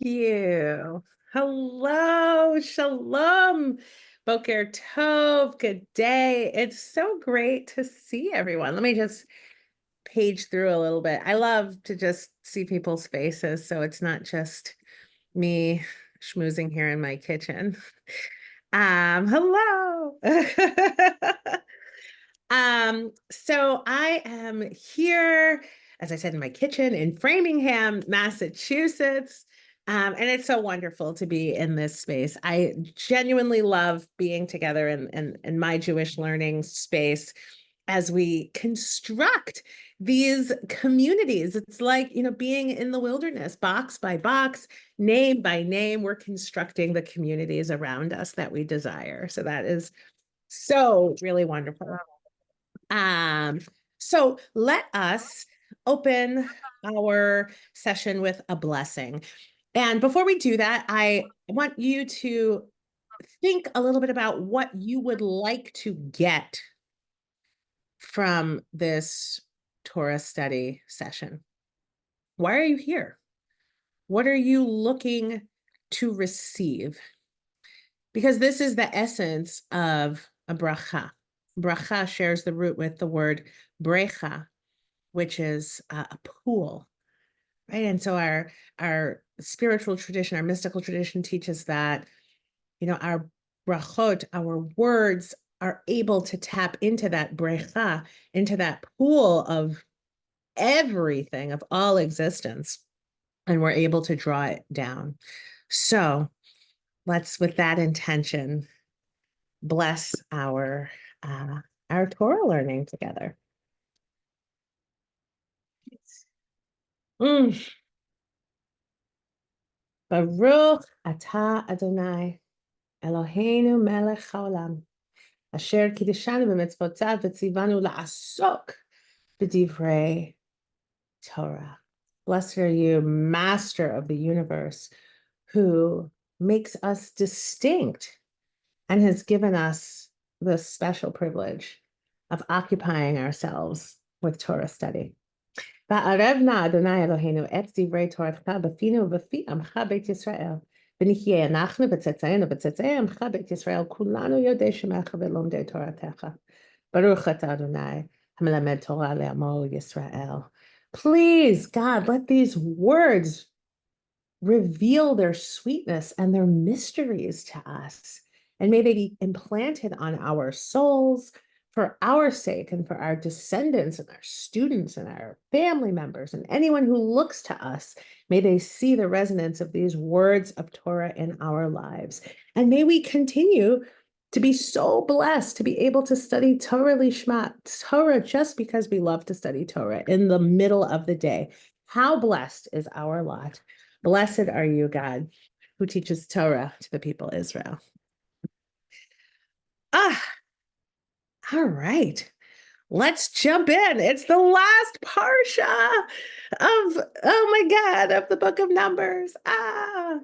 you. Hello, shalom, boker tov, good day. It's so great to see everyone. Let me just page through a little bit. I love to just see people's faces, so it's not just me schmoozing here in my kitchen. Hello. So I am here, as I said, in my kitchen in Framingham, Massachusetts. And it's so wonderful to be in this space. I genuinely love being together in my Jewish learning space as we construct these communities. It's like, being in the wilderness, box by box, name by name, we're constructing the communities around us that we desire. So that is so really wonderful. Um, so let us open our session with a blessing. And before we do that, I want you to think a little bit about what you would like to get from this Torah study session. Why are you here? What are you looking to receive? Because this is the essence of a bracha. Bracha shares the root with the word brecha, which is a pool, right? And so our spiritual tradition, our mystical tradition teaches that, our brachot, our words are able to tap into that brecha, into that pool of everything, of all existence, and we're able to draw it down. So let's, with that intention, bless our Torah learning together. Mm. Baruch atah Adonai, Eloheinu melech haolam, asher kiddushanu b'mitzvotav v'tzivanu la'asok b'divrei Torah. Blessed are you, Master of the universe, who makes us distinct and has given us the special privilege of occupying ourselves with Torah study. Ba'arevna Adonai Eloheinu et divrei Toratcha b'finu ובפי עמך בית ישראל. ונחיה אנחנו וצאצאינו וצאצאי עמך בית ישראל, כולנו יודעי שמך ולומדי תורתך. ברוך אתה Adonai, המלמד Torah לעמו Yisrael. Please, God, let these words reveal their sweetness and their mysteries to us. And may they be implanted on our souls for our sake and for our descendants and our students and our family members and anyone who looks to us. May they see the resonance of these words of Torah in our lives. And may we continue to be so blessed to be able to study Torah Lishma, Torah just because we love to study Torah in the middle of the day. How blessed is our lot. Blessed are you, God, who teaches Torah to the people of Israel. All right. Let's jump in. It's the last parsha of, oh my God, of the book of Numbers.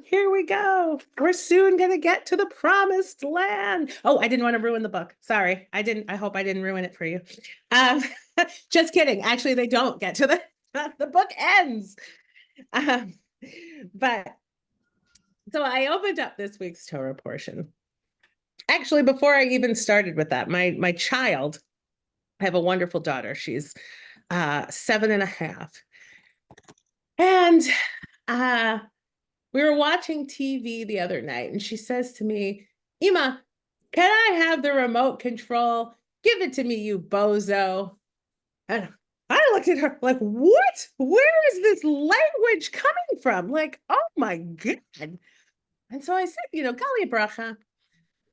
Here we go. We're soon going to get to the promised land. Oh, I didn't want to ruin the book. Sorry. I hope I didn't ruin it for you. Just kidding. Actually, they don't get to the book ends. But so I opened up this week's Torah portion. Actually, before I even started with that, my child, I have a wonderful daughter. She's 7.5. And we were watching TV the other night, and she says to me, Ima, can I have the remote control? Give it to me, you bozo. And I looked at her like, what? Where is this language coming from? Like, oh my God. And so I said, Gali Bracha,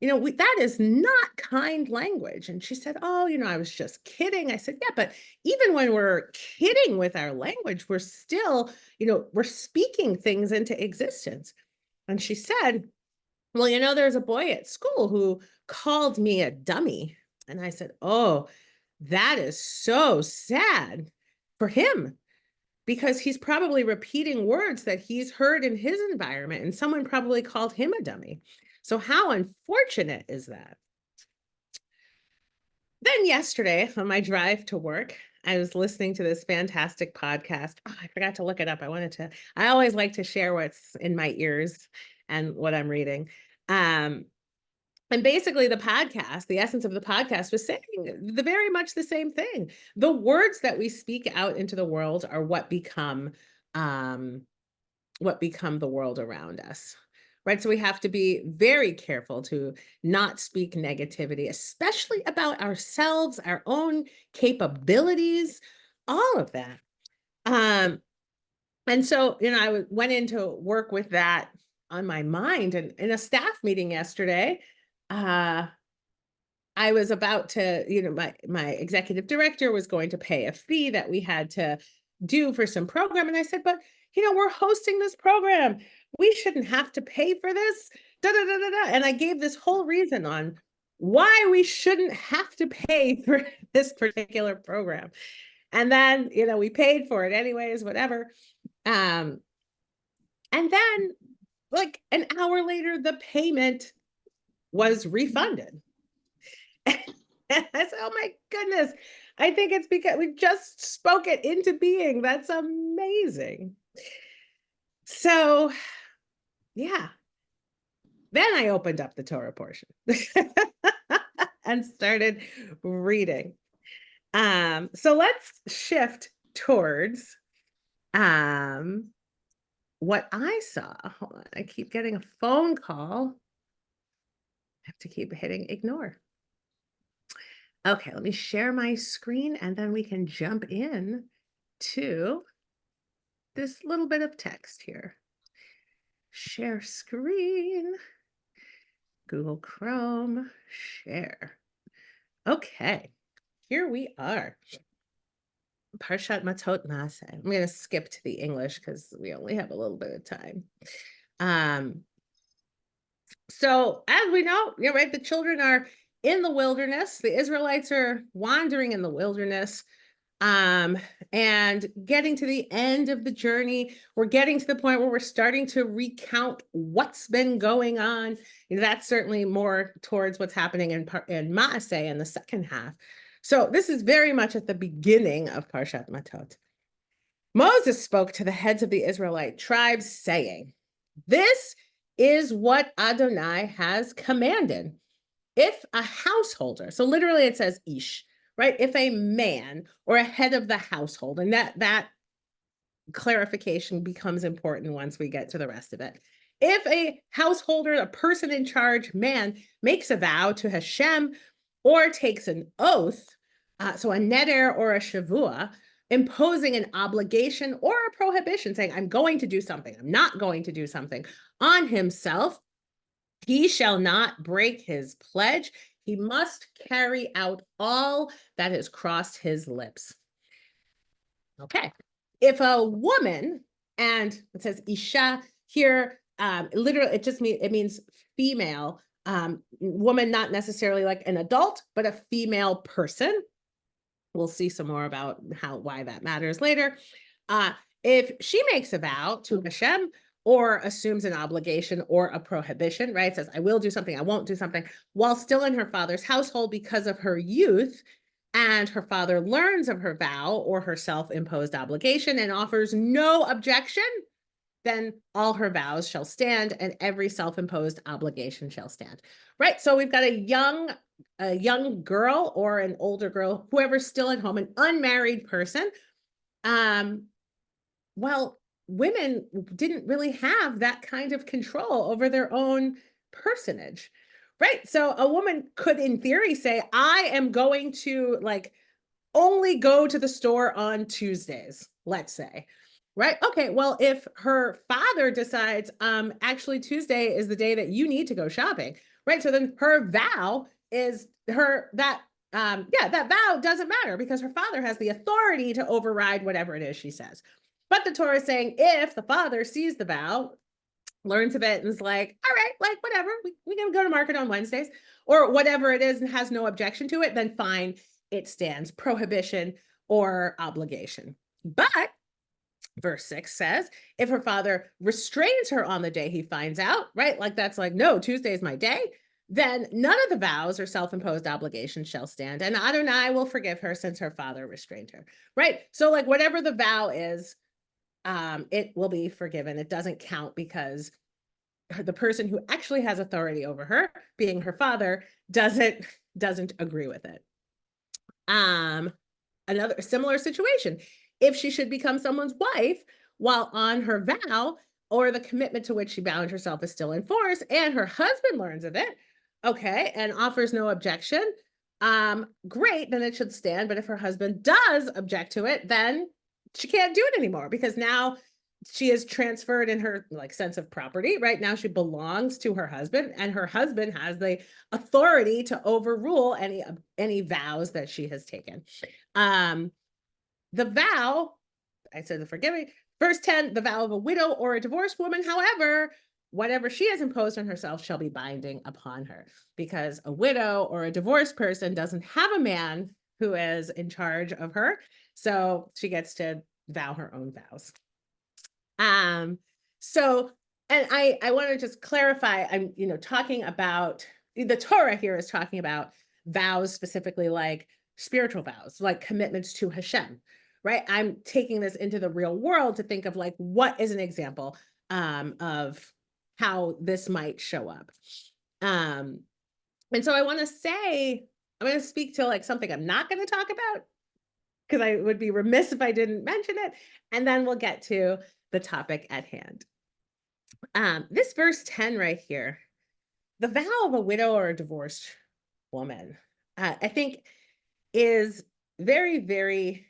that is not kind language. And she said, oh, I was just kidding. I said, yeah, but even when we're kidding with our language, we're still, we're speaking things into existence. And she said, well, there's a boy at school who called me a dummy. And I said, oh, that is so sad for him, because he's probably repeating words that he's heard in his environment, and someone probably called him a dummy. So how unfortunate is that? Then yesterday on my drive to work, I was listening to this fantastic podcast. Oh, I forgot to look it up. I always like to share what's in my ears and what I'm reading. Um, and basically the essence of the podcast was saying very much the same thing. The words that we speak out into the world are um, what become the world around us. Right. So we have to be very careful to not speak negativity, especially about ourselves, our own capabilities, all of that. And so, I went into work with that on my mind. And in a staff meeting yesterday, uh, I was about to, my executive director was going to pay a fee that we had to do for some program. And I said, but, we're hosting this program. We shouldn't have to pay for this. Da, da, da, da, da. And I gave this whole reason on why we shouldn't have to pay for this particular program. And then, we paid for it anyways, whatever. And then like an hour later, the payment was refunded. And I said, oh my goodness, I think it's because we just spoke it into being. That's amazing. So, yeah. Then I opened up the Torah portion and started reading. So let's shift towards what I saw. Hold on, I keep getting a phone call. I have to keep hitting ignore. Okay, let me share my screen and then we can jump in to this little bit of text here. Share screen, Google Chrome, share. Okay, here we are. Parashat Matot-Masei. I'm going to skip to the English because we only have a little bit of time. So as we know, right, the children are in the wilderness. The Israelites are wandering in the wilderness. And getting to the end of the journey, we're getting to the point where we're starting to recount what's been going on. That's certainly more towards what's happening in Maaseh in the second half. So this is very much at the beginning of Parshat Matot. Moses spoke to the heads of the Israelite tribes, saying, "This is what Adonai has commanded. If a householder," so literally it says ish, right? If a man or a head of the household, and that clarification becomes important once we get to the rest of it. If a householder, a person in charge, man, makes a vow to Hashem or takes an oath, so a neder or a shavua, imposing an obligation or a prohibition, saying, I'm going to do something, I'm not going to do something, on himself, he shall not break his pledge. He must carry out all that has crossed his lips. Okay. If a woman, and it says isha here, literally it means female, woman, not necessarily like an adult, but a female person. We'll see some more about why that matters later. If she makes a vow to Hashem or assumes an obligation or a prohibition, right? It says, I will do something, I won't do something, while still in her father's household because of her youth, and her father learns of her vow or her self-imposed obligation and offers no objection, then all her vows shall stand and every self-imposed obligation shall stand. Right? So we've got a young girl or an older girl, whoever's still at home, an unmarried person. Well, women didn't really have that kind of control over their own personage. Right. So a woman could, in theory, say, I am going to only go to the store on Tuesdays, let's say. Right. Okay. Well, if her father decides, actually Tuesday is the day that you need to go shopping. Right. So then her vow is that vow doesn't matter because her father has the authority to override whatever it is she says. But the Torah is saying if the father sees the vow, learns of it, and is like, all right, whatever, we can go to market on Wednesdays or whatever it is and has no objection to it, then fine, it stands, prohibition or obligation. But verse 6 says, if her father restrains her on the day he finds out, right, that's no, Tuesday is my day, then none of the vows or self-imposed obligations shall stand, and Adonai will forgive her since her father restrained her. Right? So like whatever the vow is, it will be forgiven. It doesn't count because the person who actually has authority over her, being her father, doesn't agree with it. Another similar situation. If she should become someone's wife while on her vow, or the commitment to which she bound herself is still in force, and her husband learns of it, okay, and offers no objection, great, then it should stand. But if her husband does object to it, then she can't do it anymore, because now she is transferred in her like sense of property. Right now she belongs to her husband, and her husband has the authority to overrule any vows that she has taken. The vow, I said the forgiving, verse 10, the vow of a widow or a divorced woman, however, whatever she has imposed on herself shall be binding upon her, because a widow or a divorced person doesn't have a man who is in charge of her, so she gets to vow her own vows. So, and I want to just clarify, I'm, talking about the Torah here is talking about vows, specifically like spiritual vows, like commitments to Hashem, right? I'm taking this into the real world to think of like, what is an example of how this might show up. And so I want to say, I'm going to speak to like something I'm not going to talk about, because I would be remiss if I didn't mention it. And then we'll get to the topic at hand. This verse 10 right here, the vow of a widow or a divorced woman, I think is very, very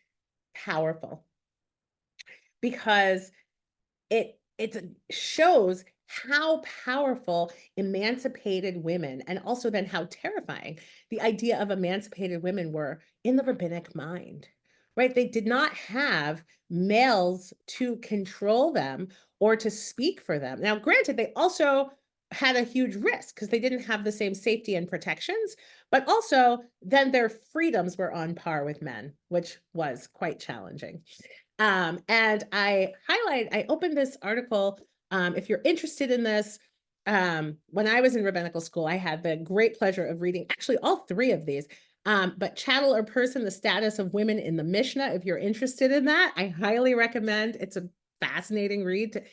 powerful, because it shows how powerful emancipated women, and also then how terrifying the idea of emancipated women were in the rabbinic mind, right? They did not have males to control them or to speak for them. Now, granted, they also had a huge risk because they didn't have the same safety and protections, but also then their freedoms were on par with men, which was quite challenging. And I opened this article. If you're interested in this, when I was in rabbinical school, I had the great pleasure of reading actually all three of these. But Chattel or Person, the Status of Women in the Mishnah. If you're interested in that, I highly recommend. It's a fascinating read.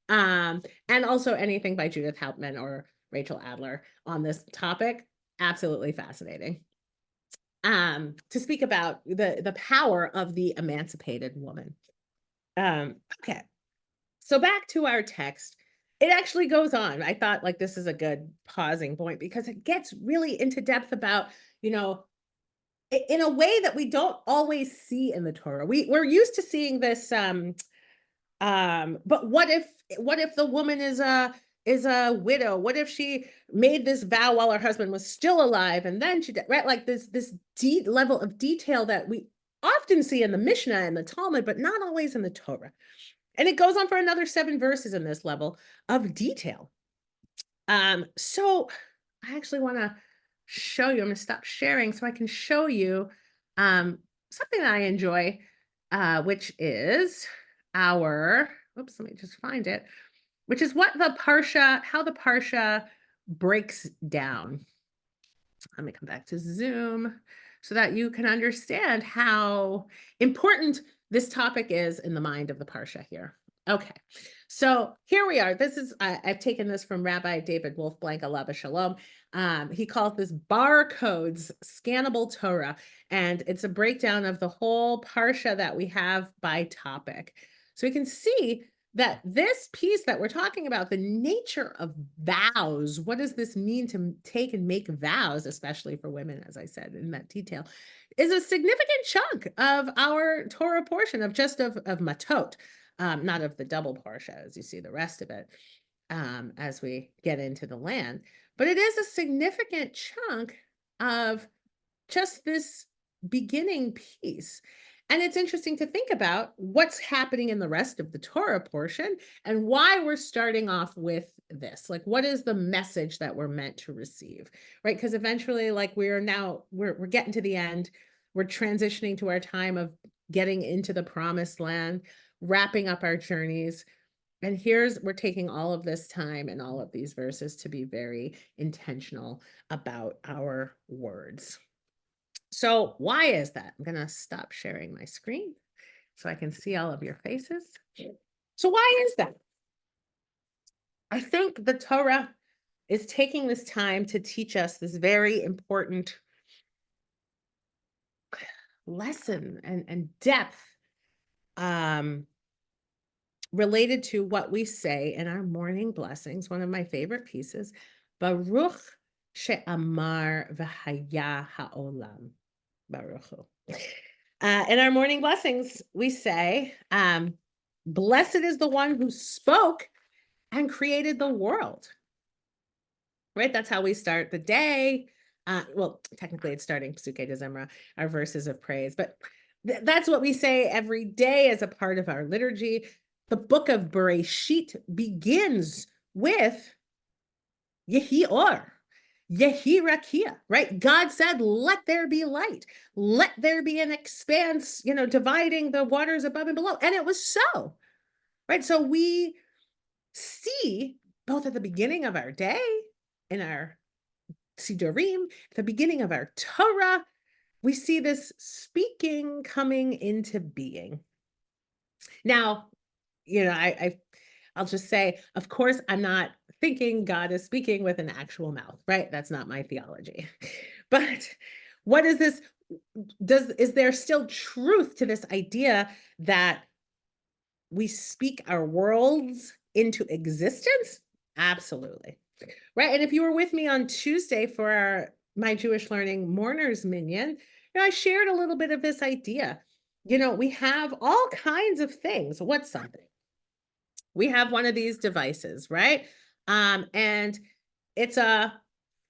And also anything by Judith Hauptman or Rachel Adler on this topic. Absolutely fascinating. To speak about the power of the emancipated woman. Okay, so back to our text. It actually goes on. I thought like this is a good pausing point, because it gets really into depth about, in a way that we don't always see in the Torah. We're used to seeing this, but what if the woman is a widow? What if she made this vow while her husband was still alive, and then she did, right? Like this deep level of detail that we often see in the Mishnah and the Talmud, but not always in the Torah. And it goes on for another 7 verses in this level of detail. So I actually want to show you. I'm going to stop sharing so I can show you something that I enjoy, which is our, oops, let me just find it, which is how the Parsha breaks down. Let me come back to Zoom so that you can understand how important this topic is in the mind of the Parsha here. Okay, so here we are. This is, I've taken this from Rabbi David Wolfblank, Alav Shalom. He calls this Barcodes, Scannable Torah, and it's a breakdown of the whole Parsha that we have by topic. So we can see that this piece that we're talking about, the nature of vows, what does this mean to take and make vows, especially for women, as I said in that detail, is a significant chunk of our Torah portion of Matot, not of the double Parsha, as you see the rest of it, as we get into the land. But it is a significant chunk of just this beginning piece. And it's interesting to think about what's happening in the rest of the Torah portion and why we're starting off with this. Like, what is the message that we're meant to receive, right? Because eventually, like we're getting to the end. We're transitioning to our time of getting into the promised land, wrapping up our journeys. And we're taking all of this time and all of these verses to be very intentional about our words. So why is that? I'm going to stop sharing my screen so I can see all of your faces. So why is that? I think the Torah is taking this time to teach us this very important lesson and depth related to what we say in our morning blessings. One of my favorite pieces, Baruch she'amar v'haya ha'olam. Baruch Hu. In our morning blessings, we say, blessed is the one who spoke and created the world. Right? That's how we start the day. Well, technically it's starting Psuke de Zemra, our verses of praise, but that's what we say every day as a part of our liturgy. The book of Bereshit begins with Yehi Or, Yehi Rakia, right? God said, let there be light. Let there be an expanse, dividing the waters above and below. And it was so, right? So we see both at the beginning of our day, in our Sidurim, at the beginning of our Torah, we see this speaking coming into being. Now, I'll just say, of course, I'm not thinking God is speaking with an actual mouth, right? That's not my theology. But what is this? Is there still truth to this idea that we speak our worlds into existence? Absolutely. Right. And if you were with me on Tuesday for my Jewish Learning Mourners Minyan, I shared a little bit of this idea. We have all kinds of things. What's something? We have one of these devices, right? And it's a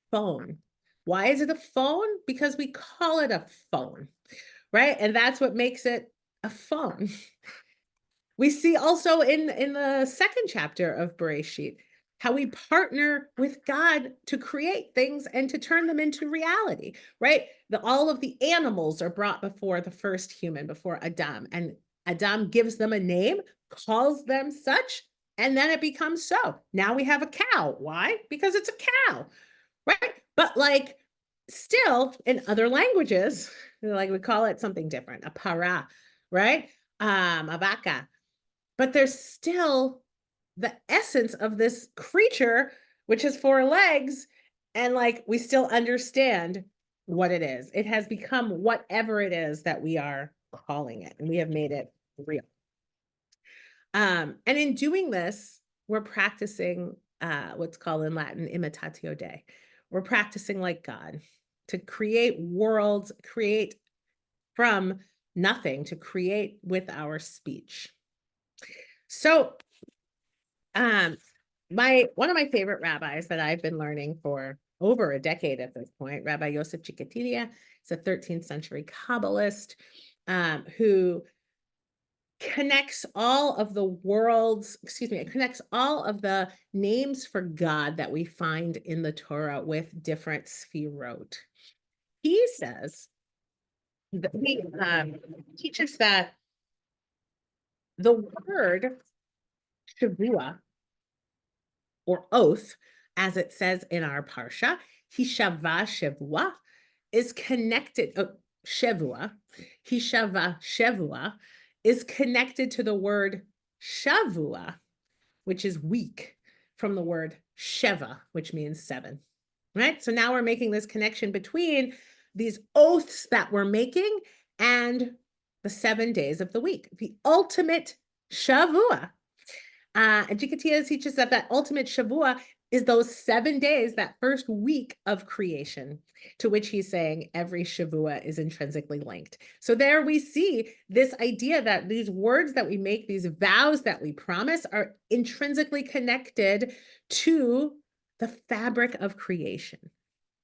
phone. Why is it a phone? Because we call it a phone, right? And that's what makes it a phone. We see also in the second chapter of Bereshit how we partner with God to create things and to turn them into reality, right? All of the animals are brought before the first human, before Adam, and Adam gives them a name, calls them such, and then it becomes so. Now we have a cow. Why? Because it's a cow, right? But still in other languages, we call it something different, a para, right? A vaca. But there's still the essence of this creature, which has 4 legs, and we still understand what it is. It has become whatever it is that we are calling it, and we have made it real. And in doing this, we're practicing what's called in Latin imitatio Dei. We're practicing like God to create worlds, create from nothing, to create with our speech. So one of my favorite rabbis that I've been learning for over a decade at this point, Rabbi Yosef Chikatilia, is a 13th century Kabbalist who connects all of the names for God that we find in the Torah with different sfirot. He says that he teaches that the word Shavua, or oath, as it says in our parsha, Hishava Shavua, is connected, Shavua, Hishava Shavua, is connected to the word Shavua, which is week, from the word Sheva, which means 7, right? So now we're making this connection between these oaths that we're making and the 7 days of the week, the ultimate Shavua. And Jikatia teaches that ultimate Shavua is those 7 days, that first week of creation, to which he's saying every Shavua is intrinsically linked. So there we see this idea that these words that we make, these vows that we promise, are intrinsically connected to the fabric of creation.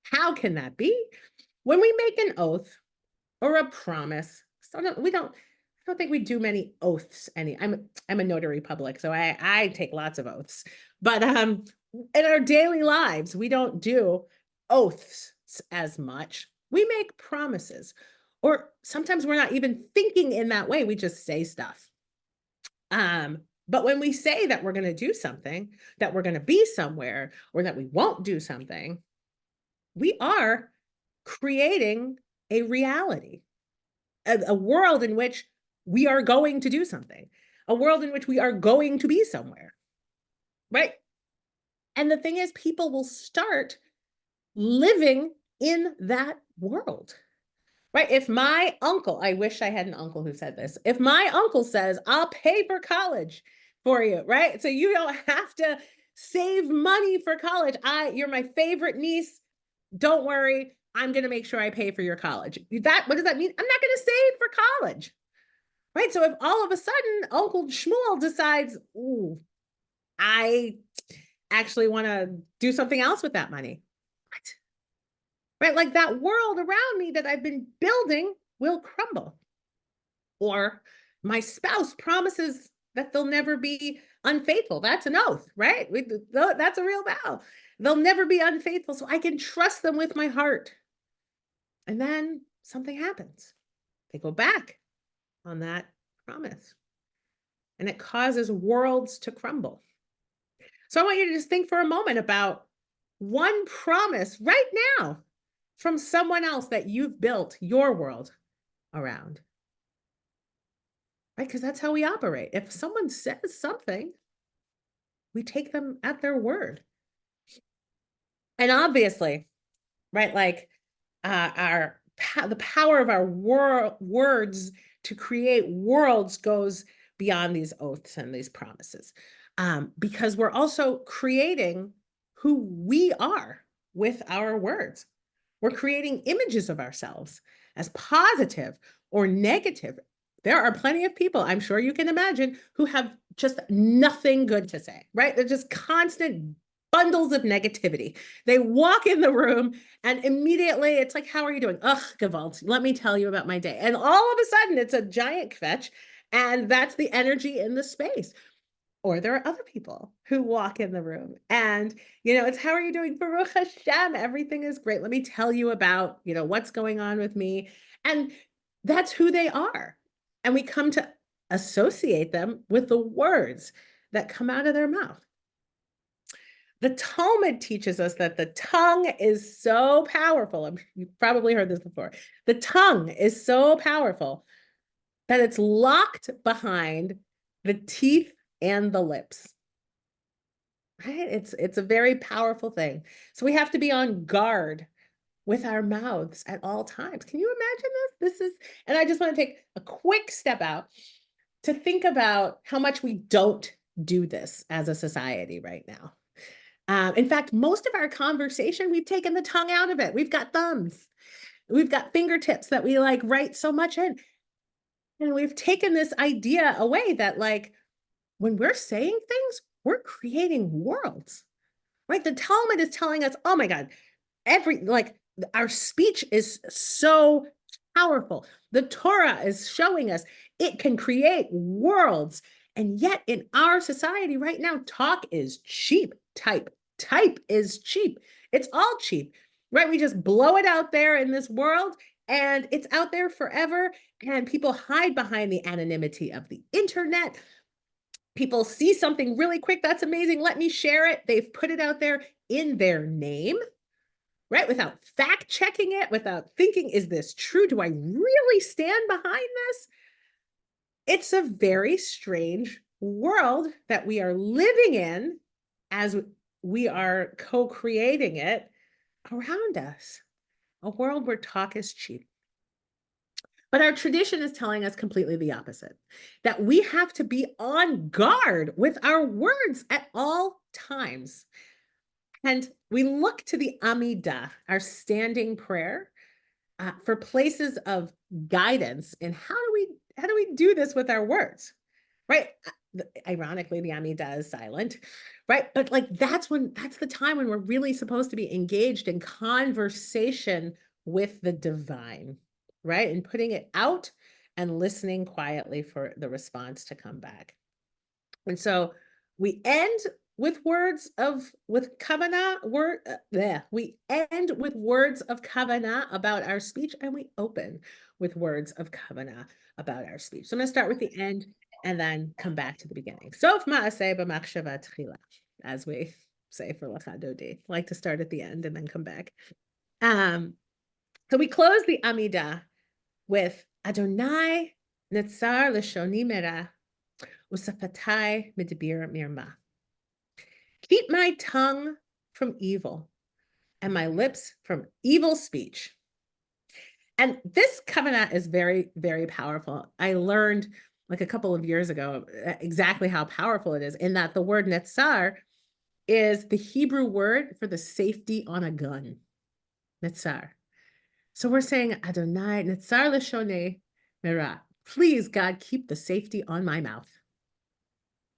How can that be? When we make an oath or a promise, I don't think we do many oaths. I'm a notary public, so I take lots of oaths. But in our daily lives, we don't do oaths as much. We make promises, or sometimes we're not even thinking in that way. We just say stuff. But when we say that we're going to do something, that we're going to be somewhere, or that we won't do something, we are creating a reality, a world in which we are going to do something, a world in which we are going to be somewhere, right? And the thing is, people will start living in that world, right? If my uncle, I wish I had an uncle who said this. If my uncle says, I'll pay for college for you, right? So you don't have to save money for college. You're my favorite niece. Don't worry. I'm going to make sure I pay for your college. What does that mean? I'm not going to save for college, right? So if all of a sudden Uncle Shmuel decides, ooh, I actually want to do something else with that money, what? Right? Like that world around me that I've been building will crumble. Or my spouse promises that they'll never be unfaithful. That's an oath, right? That's a real vow. They'll never be unfaithful, so I can trust them with my heart. And then something happens. They go back on that promise. And it causes worlds to crumble. So I want you to just think for a moment about one promise right now from someone else that you've built your world around. Right? Because that's how we operate. If someone says something, we take them at their word. And obviously, right, like the power of our words to create worlds goes beyond these oaths and these promises, because we're also creating who we are with our words. We're creating images of ourselves as positive or negative. There are plenty of people, I'm sure you can imagine, who have just nothing good to say, right? They're just constant bundles of negativity. They walk in the room and immediately it's like, how are you doing? Ugh, Gewalt, let me tell you about my day. And all of a sudden it's a giant kvetch, and that's the energy in the space. Or there are other people who walk in the room and, it's, how are you doing? Baruch Hashem, everything is great. Let me tell you about, what's going on with me. And that's who they are. And we come to associate them with the words that come out of their mouth. The Talmud teaches us that the tongue is so powerful. You've probably heard this before. The tongue is so powerful that it's locked behind the teeth and the lips. Right? It's a very powerful thing. So we have to be on guard with our mouths at all times. Can you imagine this? And I just want to take a quick step out to think about how much we don't do this as a society right now. In fact, most of our conversation, we've taken the tongue out of it. We've got thumbs. We've got fingertips that we write so much in. And we've taken this idea away that when we're saying things, we're creating worlds, right? The Talmud is telling us, oh my God, our speech is so powerful. The Torah is showing us it can create worlds. And yet in our society right now, talk is cheap. Type is cheap. It's all cheap, right? We just blow it out there in this world and it's out there forever. And people hide behind the anonymity of the internet. People see something really quick. That's amazing. Let me share it. They've put it out there in their name, right? Without fact checking it, without thinking, is this true? Do I really stand behind this? It's a very strange world that we are living in as we are co-creating it around us. A world where talk is cheap. But our tradition is telling us completely the opposite, that we have to be on guard with our words at all times. And we look to the Amidah, our standing prayer, for places of guidance in how do we do this with our words, right? Ironically, the Amidah is silent, right? But that's the time when we're really supposed to be engaged in conversation with the divine, right? And putting it out and listening quietly for the response to come back. And so we end with kavanah, we end with words of kavanah about our speech, and we open with words of kavanah about our speech. So I'm going to start with the end. and then come back to the beginning. Sof ma'aseh b'machshava tchila, as we say for Lecha Dodi. Like to start at the end and then come back. So we close the Amidah with Adonai Netzar Lashoni Mera Usafatai Midbir Mirma. Keep my tongue from evil and my lips from evil speech. And this covenant is very, very powerful. I learned like a couple of years ago exactly how powerful it is, in that the word netzar is the Hebrew word for the safety on a gun. Netzar. So we're saying Adonai netzar leshonei mera. Please, God, keep the safety on my mouth.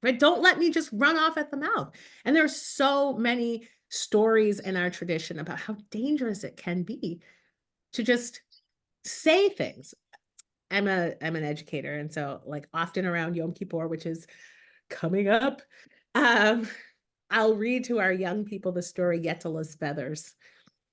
Right? Don't let me just run off at the mouth. And there's so many stories in our tradition about how dangerous it can be to just say things. I'm an educator, and so like often around Yom Kippur, which is coming up, I'll read to our young people the story Yetala's Feathers,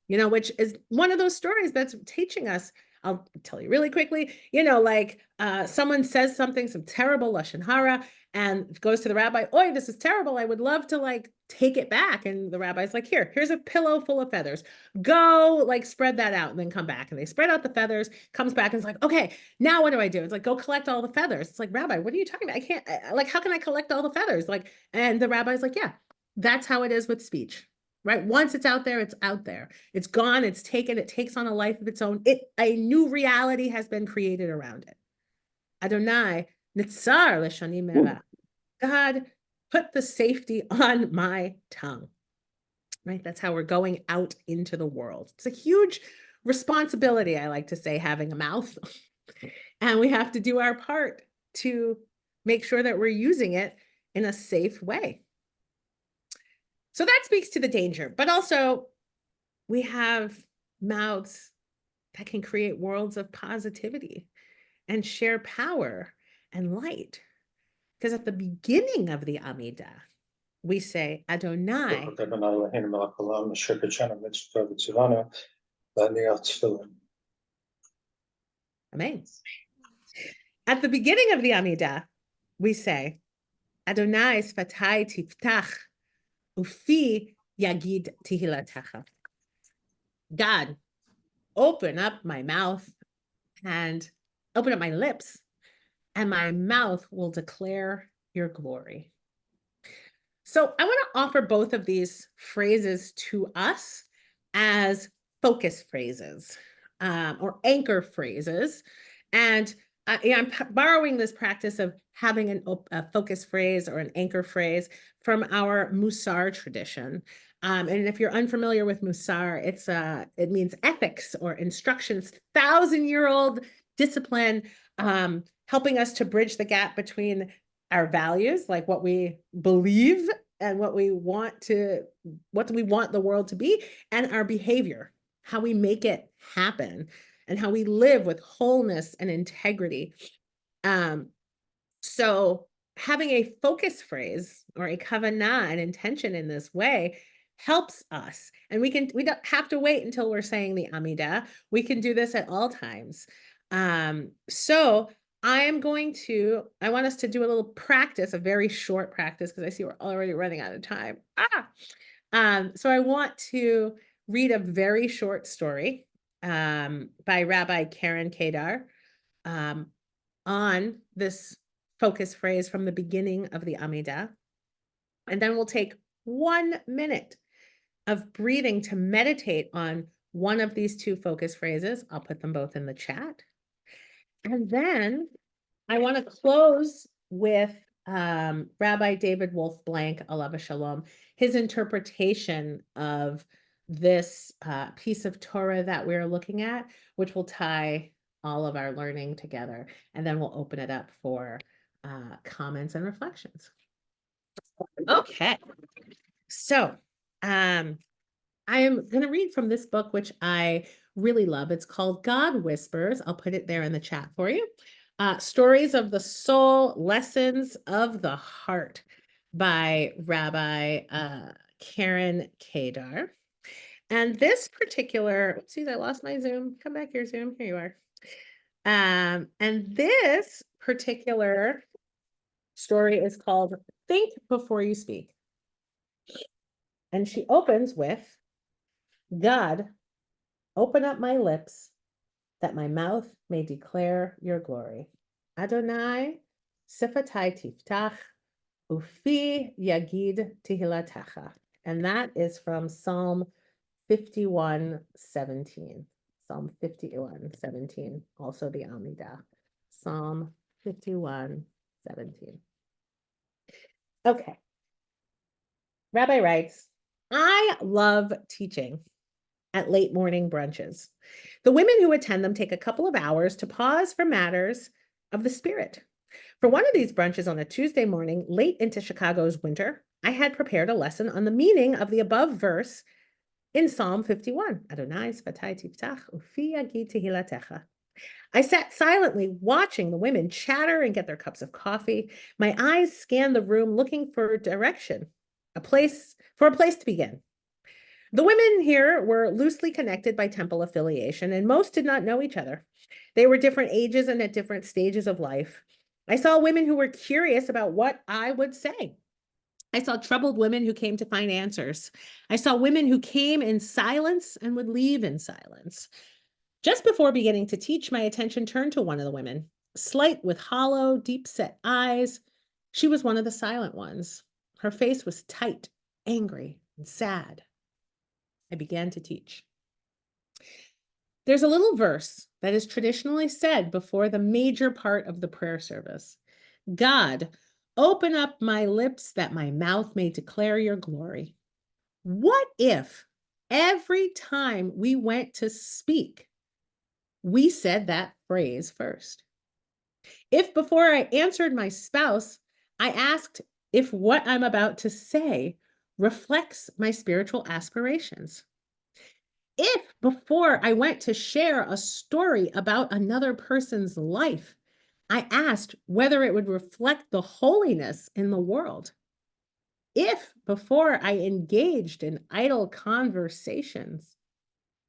which is one of those stories that's teaching us. I'll tell you really quickly, like someone says something, some terrible Lashon Hara, and goes to the rabbi, "Oi, this is terrible. I would love to like take it back." And the rabbi's like, here's a pillow full of feathers. Go like spread that out and then come back. And they spread out the feathers, comes back and it's like, okay, now what do I do? It's like, go collect all the feathers. It's like, Rabbi, what are you talking about? I can't, like, how can I collect all the feathers? Like, and the rabbi's like, yeah, that's how it is with speech. Right? Once it's out there, it's out there. It's gone, it's taken, it takes on a life of its own. A new reality has been created around it. Adonai, nitzar l'shani mera. God, put the safety on my tongue. Right? That's how we're going out into the world. It's a huge responsibility, I like to say, having a mouth. And we have to do our part to make sure that we're using it in a safe way. So that speaks to the danger, but also we have mouths that can create worlds of positivity and share power and light. Because at the beginning of the Amidah, we say Adonai. Amen. At the beginning of the Amidah, we say Adonai sfatai tiftach ufi yagid tihilatecha. God, open up my mouth and open up my lips, and my mouth will declare your glory. So I want to offer both of these phrases to us as focus phrases or anchor phrases. And I'm borrowing this practice of having a focus phrase or an anchor phrase from our Musar tradition. And if you're unfamiliar with Musar, it means ethics or instructions, 1,000-year-old discipline, helping us to bridge the gap between our values, like what we believe and what we want the world to be, and our behavior, how we make it happen, and how we live with wholeness and integrity. So having a focus phrase or a kavanah, an intention in this way, helps us. And we don't have to wait until we're saying the Amidah. We can do this at all times. So I want us to do a little practice, a very short practice, because I see we're already running out of time. So I want to read a very short story by Rabbi Karen Kedar on this focus phrase from the beginning of the Amidah. And then we'll take 1 minute of breathing to meditate on one of these two focus phrases. I'll put them both in the chat. And then I want to close with Rabbi David Wolf Blank, Alav Shalom, his interpretation of this piece of Torah that we're looking at, which will tie all of our learning together. And then we'll open it up for comments and reflections. Okay. So I am going to read from this book, which I really love. It's called God Whispers. I'll put it there in the chat for you. Stories of the Soul, Lessons of the Heart by Rabbi Karen Kedar. And this particular, oopsies, I lost my Zoom. Come back here, Zoom. Here you are. And this particular story is called Think Before You Speak. And she opens with, God, open up my lips that my mouth may declare your glory. Adonai, sifatai tiftach, ufi yagid tehilatecha. And that is from Psalm 51:17. Psalm 51:17, also the Amidah. Psalm 51:17. Okay. Rabbi writes, I love teaching at late morning brunches. The women who attend them take a couple of hours to pause for matters of the spirit. For one of these brunches on a Tuesday morning, late into Chicago's winter, I had prepared a lesson on the meaning of the above verse in Psalm 51. Adonai sfatai tiftach ufi yagid tehilatecha. I sat silently watching the women chatter and get their cups of coffee. My eyes scanned the room looking for direction, a place to begin. The women here were loosely connected by temple affiliation, and most did not know each other. They were different ages and at different stages of life. I saw women who were curious about what I would say. I saw troubled women who came to find answers. I saw women who came in silence and would leave in silence. Just before beginning to teach, my attention turned to one of the women, slight with hollow, deep-set eyes. She was one of the silent ones. Her face was tight, angry, and sad. I began to teach. There's a little verse that is traditionally said before the major part of the prayer service. God, open up my lips that my mouth may declare your glory. What if every time we went to speak, we said that phrase first? If before I answered my spouse, I asked if what I'm about to say reflects my spiritual aspirations. If before I went to share a story about another person's life, I asked whether it would reflect the holiness in the world. If before I engaged in idle conversations,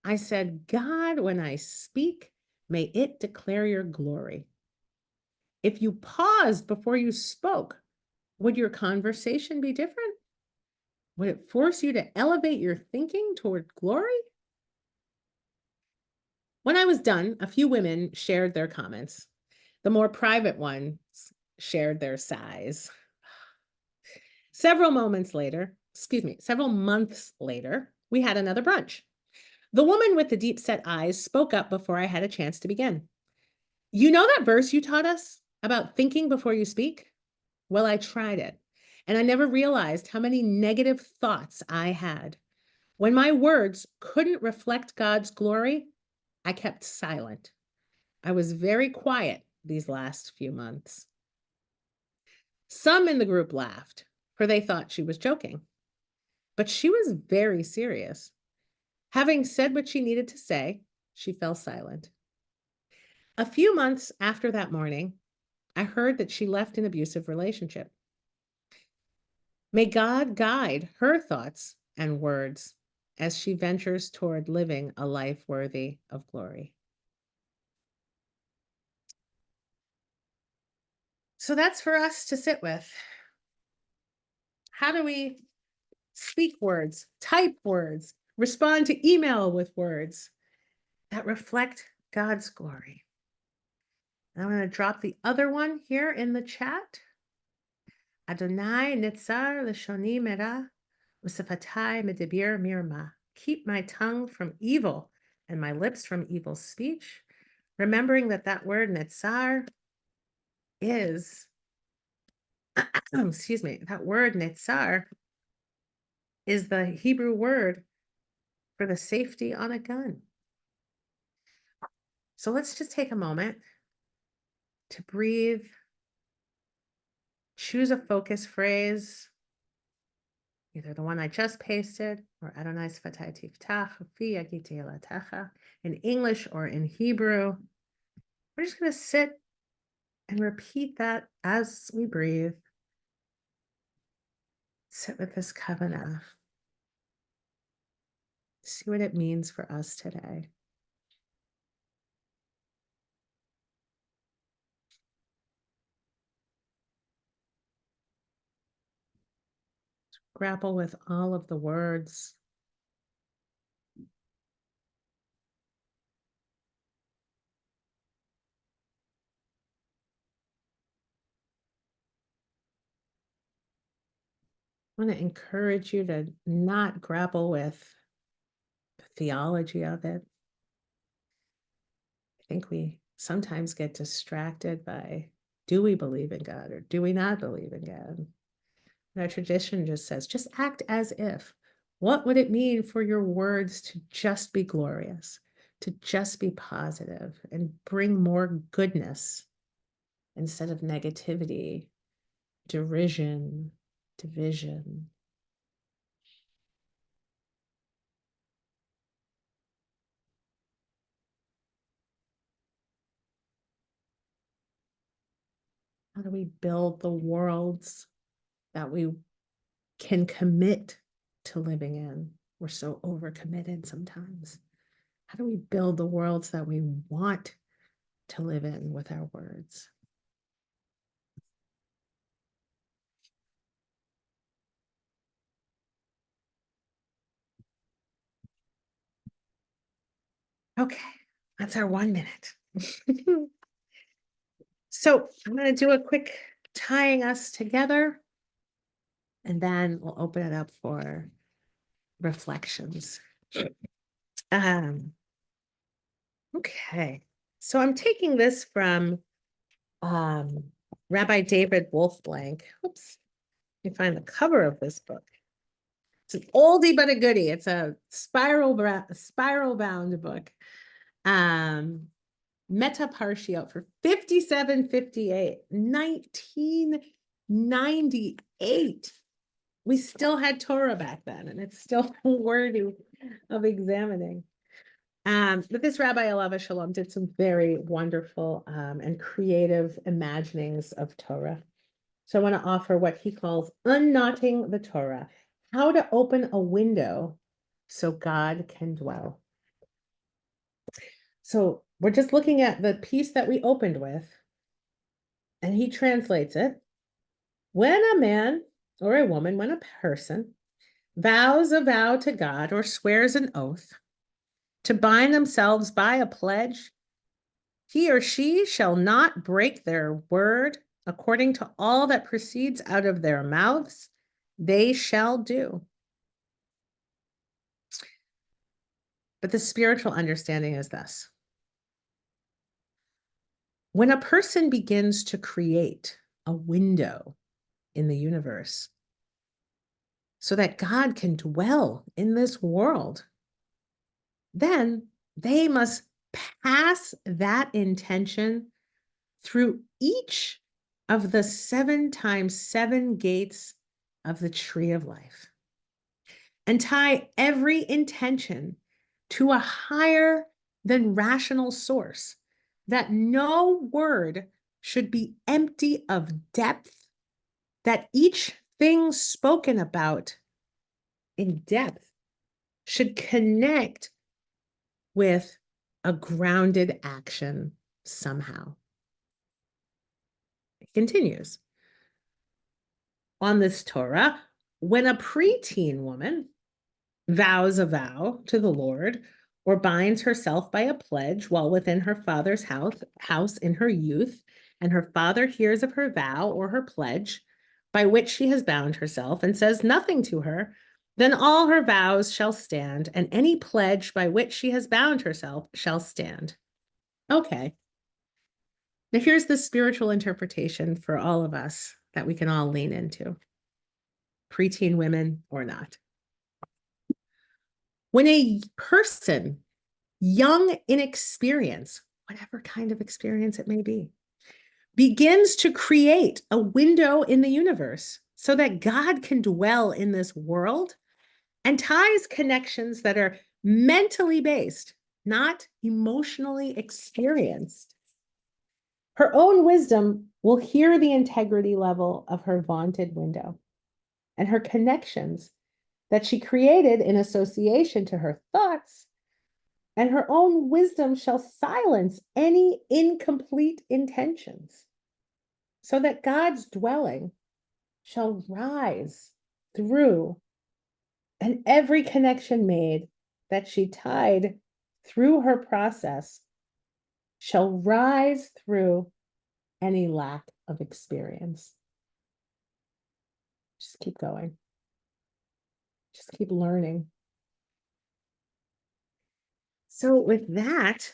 I said, God, when I speak, may it declare your glory. If you paused before you spoke, would your conversation be different? Would it force you to elevate your thinking toward glory? When I was done, a few women shared their comments. The more private ones shared their sighs. Several months later, we had another brunch. The woman with the deep-set eyes spoke up before I had a chance to begin. You know that verse you taught us about thinking before you speak? Well, I tried it, and I never realized how many negative thoughts I had. When my words couldn't reflect God's glory, I kept silent. I was very quiet these last few months. Some in the group laughed, for they thought she was joking. But she was very serious. Having said what she needed to say, she fell silent. A few months after that morning, I heard that she left an abusive relationship. May God guide her thoughts and words as she ventures toward living a life worthy of glory. So that's for us to sit with. How do we speak words, type words, respond to email with words that reflect God's glory? I'm going to drop the other one here in the chat. Adonai nitzar l'shoni mera, u'sefatai medibir mirma. Keep my tongue from evil and my lips from evil speech, remembering that word nitzar is, excuse me, that word nitzar is the Hebrew word for the safety on a gun. So let's just take a moment to breathe, choose a focus phrase, either the one I just pasted or Adonai sfatai tiftach ufi yagid tehilatecha in English or in Hebrew. We're just going to sit and repeat that as we breathe. Sit with this kavanah. See what it means for us today. grapple with all of the words. I want to encourage you to not grapple with the theology of it. I think we sometimes get distracted by, do we believe in God or do we not believe in God? And our tradition just says, just act as if. What would it mean for your words to just be glorious, to just be positive and bring more goodness instead of negativity, derision, division? How do we build the worlds that we can commit to living in? We're so overcommitted sometimes. How do we build the worlds that we want to live in with our words? Okay, that's our 1 minute. So I'm going to do a quick tying us together, and then we'll open it up for reflections. Um, okay, so I'm taking this from Rabbi David Wolfblank. Oops, let me find the cover of this book. It's an oldie but a goodie. It's a spiral bound book. Meta Parshiot for 5758, 1998. We still had Torah back then, and it's still worthy of examining. But this Rabbi Alava Shalom did some very wonderful and creative imaginings of Torah. So I want to offer what he calls unknotting the Torah, how to open a window so God can dwell. So we're just looking at the piece that we opened with, and he translates it. When a man or a woman, when a person vows a vow to God or swears an oath to bind themselves by a pledge, he or she shall not break their word according to all that proceeds out of their mouths, they shall do. But the spiritual understanding is this. When a person begins to create a window in the universe so that God can dwell in this world, then they must pass that intention through each of the 7 times 7 gates of the tree of life and tie every intention to a higher than rational source, that no word should be empty of depth, that each thing spoken about in depth should connect with a grounded action somehow. It continues. On this Torah, when a preteen woman vows a vow to the Lord or binds herself by a pledge while within her father's house in her youth, and her father hears of her vow or her pledge by which she has bound herself and says nothing to her, then all her vows shall stand, and any pledge by which she has bound herself shall stand. Okay. Now here's the spiritual interpretation for all of us that we can all lean into, preteen women or not. When a person, young in experience, whatever kind of experience it may be, begins to create a window in the universe so that God can dwell in this world and ties connections that are mentally based, not emotionally experienced, her own wisdom will hear the integrity level of her vaunted window, and her connections that she created in association to her thoughts, and her own wisdom shall silence any incomplete intentions, so that God's dwelling shall rise through, and every connection made that she tied through her process shall rise through any lack of experience. Just keep going. Just keep learning. So with that,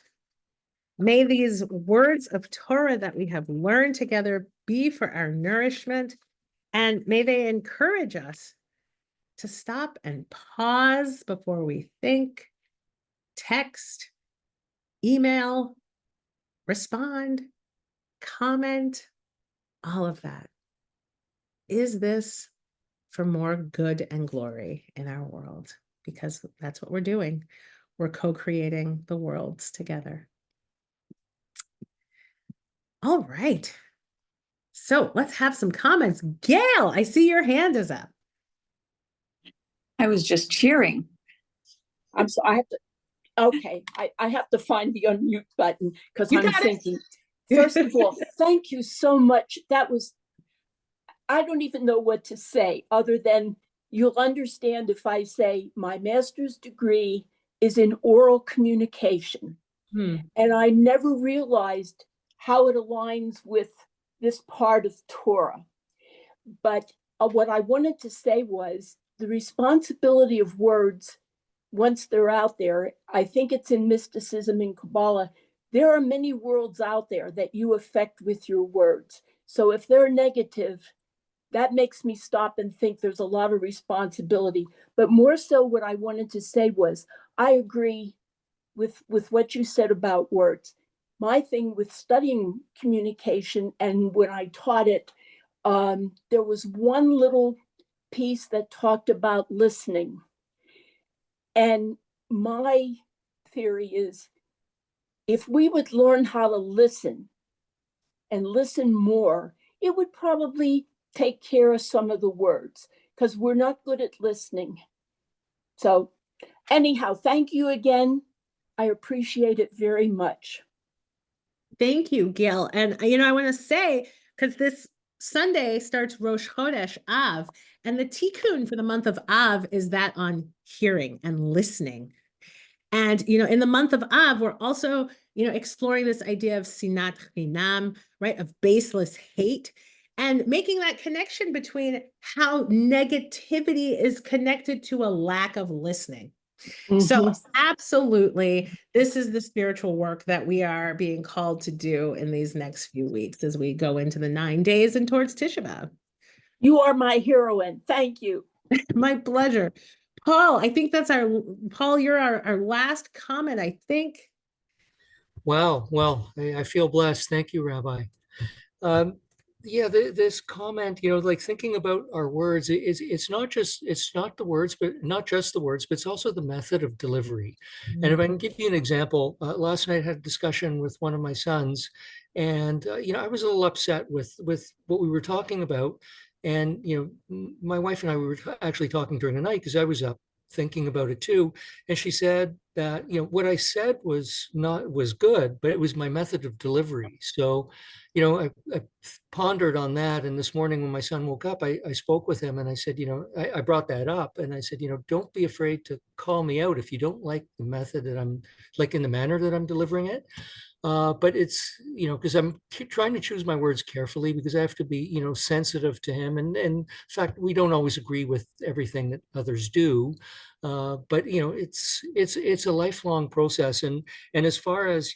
may these words of Torah that we have learned together be for our nourishment, and may they encourage us to stop and pause before we think, text, email, respond, comment, all of that. Is this for more good and glory in our world? Because that's what we're doing. We're co-creating the worlds together. All right. So let's have some comments. Gail, I see your hand is up. I was just cheering. I'm so I have to. Okay, I have to find the unmute button because I'm thinking. First of all, thank you so much. That was. I don't even know what to say other than you'll understand if I say my master's degree is in oral communication. And I never realized how it aligns with this part of Torah. But what I wanted to say was the responsibility of words, once they're out there, I think it's in mysticism and Kabbalah, there are many worlds out there that you affect with your words. So if they're negative, that makes me stop and think there's a lot of responsibility. But more so what I wanted to say was, I agree with what you said about words. My thing with studying communication and when I taught it, there was one little piece that talked about listening. And my theory is if we would learn how to listen and listen more, it would probably take care of some of the words because we're not good at listening. So anyhow, thank you again. I appreciate it very much. Thank you, Gail. And, I want to say, because this Sunday starts Rosh Chodesh Av, and the tikkun for the month of Av is that on hearing and listening. And, in the month of Av, we're also, exploring this idea of sinat chinam, right, of baseless hate, and making that connection between how negativity is connected to a lack of listening. So absolutely, this is the spiritual work that we are being called to do in these next few weeks as we go into the 9 days and towards Tisha B'Av. You are my heroine. Thank you. My pleasure. Paul, I think that's Paul, you're our last comment, I think. Wow. Well, I feel blessed. Thank you, Rabbi. Yeah, this comment, like thinking about our words, it's not the words, but not just the words, but it's also the method of delivery. And if I can give you an example, last night I had a discussion with one of my sons, and I was a little upset with what we were talking about. And my wife and I were actually talking during the night because I was up thinking about it too. And she said that what I said was good, but it was my method of delivery. So I pondered on that. And this morning when my son woke up, I spoke with him and I said, I brought that up and I said, don't be afraid to call me out if you don't like the method that I'm like in the manner that I'm delivering it. But it's, because I'm trying to choose my words carefully because I have to be, sensitive to him. And in fact, we don't always agree with everything that others do. But it's a lifelong process. And as far as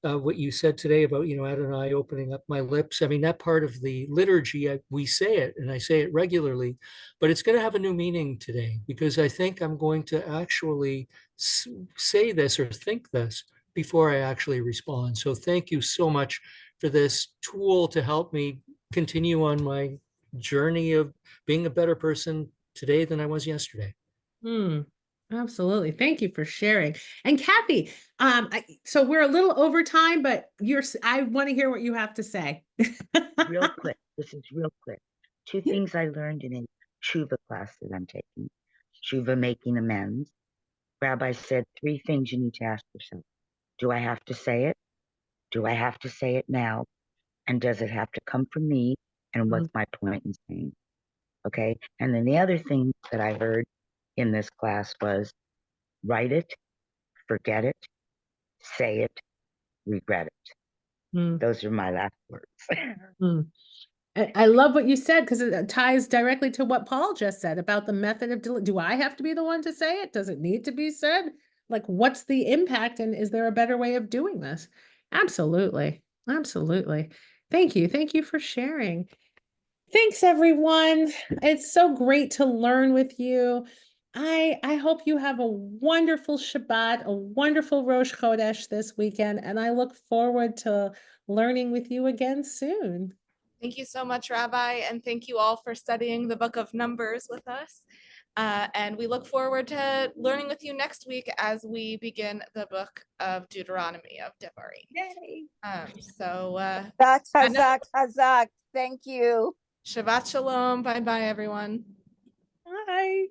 what you said today about Adonai opening up my lips, I mean that part of the liturgy, we say it, and I say it regularly, but it's going to have a new meaning today because I think I'm going to actually say this or think this before I actually respond. So thank you so much for this tool to help me continue on my journey of being a better person today than I was yesterday. Absolutely. Thank you for sharing. And Kathy, so we're a little over time, but I want to hear what you have to say. Real quick. This is real quick. Two things I learned in a tshuva class that I'm taking. Tshuva, making amends. Rabbi said 3 things you need to ask yourself. Do I have to say it? Do I have to say it now? And does it have to come from me? And what's my point in saying? Okay. And then the other thing that I heard in this class was write it, forget it, say it, regret it. Mm, Those are my last words. mm. I love what you said because it ties directly to what Paul just said about the method of do I have to be the one to say it? Does it need to be said? Like, what's the impact, and is there a better way of doing this? Absolutely. Absolutely. Thank you. Thank you for sharing. Thanks, everyone. It's so great to learn with you. I hope you have a wonderful Shabbat, a wonderful Rosh Chodesh this weekend, and I look forward to learning with you again soon. Thank you so much, Rabbi, and thank you all for studying the book of Numbers with us. And we look forward to learning with you next week as we begin the book of Deuteronomy of Devarim. Yay. Hazak. Thank you. Shabbat Shalom. Bye-bye, everyone. Bye.